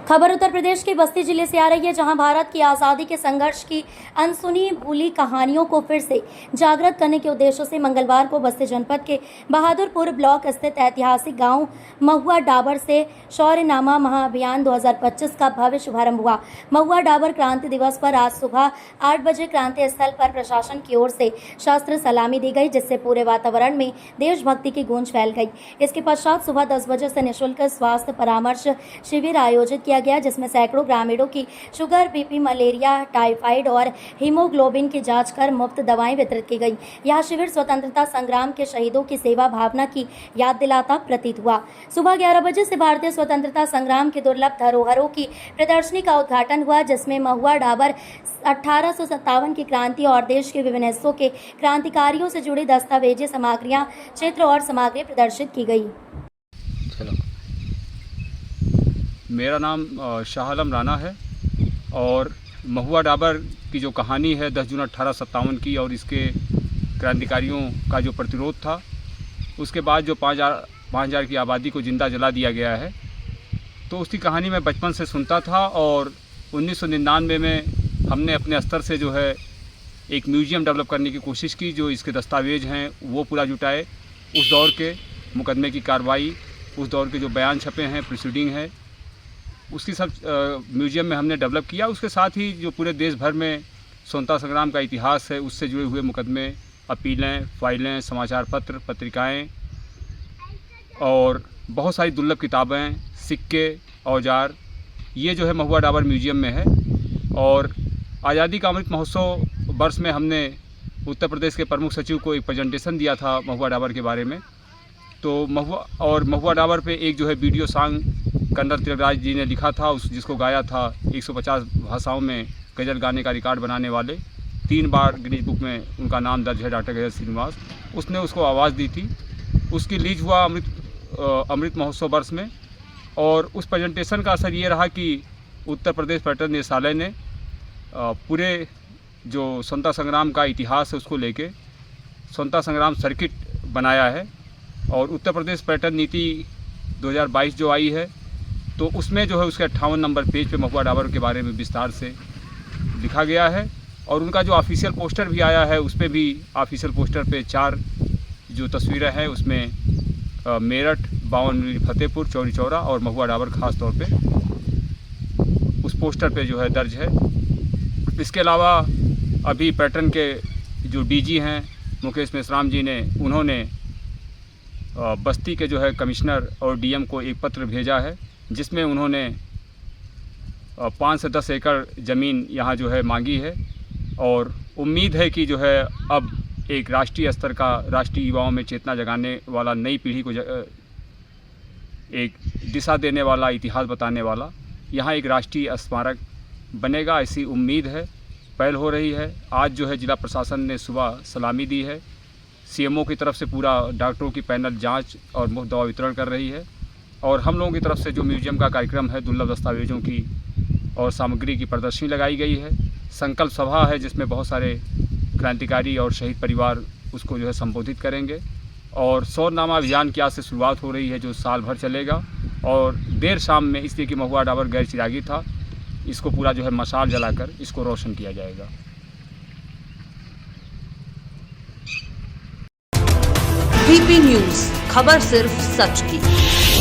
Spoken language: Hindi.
खबर उत्तर प्रदेश के बस्ती जिले से आ रही है, जहां भारत की आज़ादी के संघर्ष की अनसुनी भूली कहानियों को फिर से जागृत करने के उद्देश्य से मंगलवार को बस्ती जनपद के बहादुरपुर ब्लॉक स्थित ऐतिहासिक गांव महुआ डाबर से शौर्यनामा महाअभियान 2025 का भव्य शुभारंभ हुआ। महुआ डाबर क्रांति दिवस पर आज सुबह 8 बजे क्रांति स्थल पर प्रशासन की ओर से शास्त्र सलामी दी गई, जिससे पूरे वातावरण में देशभक्ति की गूंज फैल गई। इसके पश्चात सुबह 10 बजे से निःशुल्क स्वास्थ्य परामर्श शिविर आयोजित किया गया, जिसमें सैकड़ों ग्रामीणों की शुगर, बीपी, मलेरिया, टाइफाइड और हीमोग्लोबिन की जांच कर मुफ्त दवाएं वितरित की गई। यह शिविर स्वतंत्रता संग्राम के शहीदों की सेवा भावना की याद दिलाता प्रतीत हुआ। सुबह 11 बजे से भारतीय स्वतंत्रता संग्राम की दुर्लभ धरोहरों की प्रदर्शनी का उद्घाटन हुआ, जिसमें महुआ डाबर 1857 की क्रांति और देश के विभिन्न हिस्सों के क्रांतिकारियों से जुड़ी दस्तावेजी सामग्रियां, चित्र और सामग्री प्रदर्शित की गई। मेरा नाम शाह आलम राना है और महुआ डाबर की जो कहानी है 10 जून 1857 की और इसके क्रांतिकारियों का जो प्रतिरोध था, उसके बाद जो 5,000 की आबादी को जिंदा जला दिया गया है, तो उसकी कहानी मैं बचपन से सुनता था। और 1999 में हमने अपने स्तर से जो है एक म्यूज़ियम डेवलप करने की कोशिश की, जो इसके दस्तावेज हैं वो पूरा जुटाए, उस दौर के मुकदमे की कार्रवाई, उस दौर के जो बयान छपे हैं, प्रोसीडिंग है, उसकी सब म्यूज़ियम में हमने डेवलप किया। उसके साथ ही जो पूरे देश भर में स्वतंत्रता संग्राम का इतिहास है, उससे जुड़े हुए मुकदमे, अपीलें, फाइलें, समाचार पत्र, पत्रिकाएं और बहुत सारी दुर्लभ किताबें, सिक्के, औजार, ये जो है महुआ डाबर म्यूज़ियम में है। और आज़ादी का अमृत महोत्सव वर्ष में हमने उत्तर प्रदेश के प्रमुख सचिव को एक प्रेजेंटेशन दिया था महुआ डाबर के बारे में। तो महुआ डाबर पे एक जो है वीडियो सॉन्ग कर्नल तिलकराज जी ने लिखा था, जिसको गाया था 150 भाषाओं में गज़ल गाने का रिकॉर्ड बनाने वाले, 3 बार गिनीज बुक में उनका नाम दर्ज है, डॉक्टर गजल श्रीनिवास। उसने उसको आवाज़ दी थी। उसकी रिलीज हुआ अमृत महोत्सव वर्ष में। और उस प्रेजेंटेशन का असर ये रहा कि उत्तर प्रदेश पर्यटन निदेशालय ने पूरे जो स्वतंत्रता संग्राम का इतिहास है उसको लेके स्वतंत्रता संग्राम सर्किट बनाया है। और उत्तर प्रदेश पर्यटन नीति 2022 जो आई है, तो उसमें जो है उसके 58 नंबर पेज पे महुआ डाबर के बारे में विस्तार से लिखा गया है। और उनका जो ऑफिशियल पोस्टर भी आया है, उस पर भी ऑफिशियल पोस्टर पे 4 जो तस्वीरें हैं, उसमें मेरठ, 52 फतेहपुर, चौरी चौरा और महुआ डाबर खास तौर पे उस पोस्टर पे जो है दर्ज है। इसके अलावा अभी पर्यटन के जो डीजी हैं मुकेश मेश्राम जी ने, उन्होंने बस्ती के जो है कमिश्नर और डीएम को एक पत्र भेजा है, जिसमें उन्होंने 5 से 10 एकड़ ज़मीन यहाँ जो है मांगी है। और उम्मीद है कि जो है अब एक राष्ट्रीय स्तर का, राष्ट्रीय युवाओं में चेतना जगाने वाला, नई पीढ़ी को एक दिशा देने वाला, इतिहास बताने वाला यहाँ एक राष्ट्रीय स्मारक बनेगा, ऐसी उम्मीद है। पहल हो रही है। आज जो है जिला प्रशासन ने सुबह सलामी दी है। सीएमओ की तरफ से पूरा डॉक्टरों की पैनल जांच और मुफ्त दवा वितरण कर रही है। और हम लोगों की तरफ से जो म्यूज़ियम का कार्यक्रम है, दुर्लभ दस्तावेजों की और सामग्री की प्रदर्शनी लगाई गई है। संकल्प सभा है, जिसमें बहुत सारे क्रांतिकारी और शहीद परिवार उसको जो है संबोधित करेंगे। और शौर्यनामा अभियान की आज से शुरुआत हो रही है, जो साल भर चलेगा। और देर शाम में, इसलिए कि महुआ डाबर गैर चिरागी था, इसको पूरा जो है मशाल जलाकर इसको रोशन किया जाएगा। VP न्यूज़, खबर सिर्फ सच की।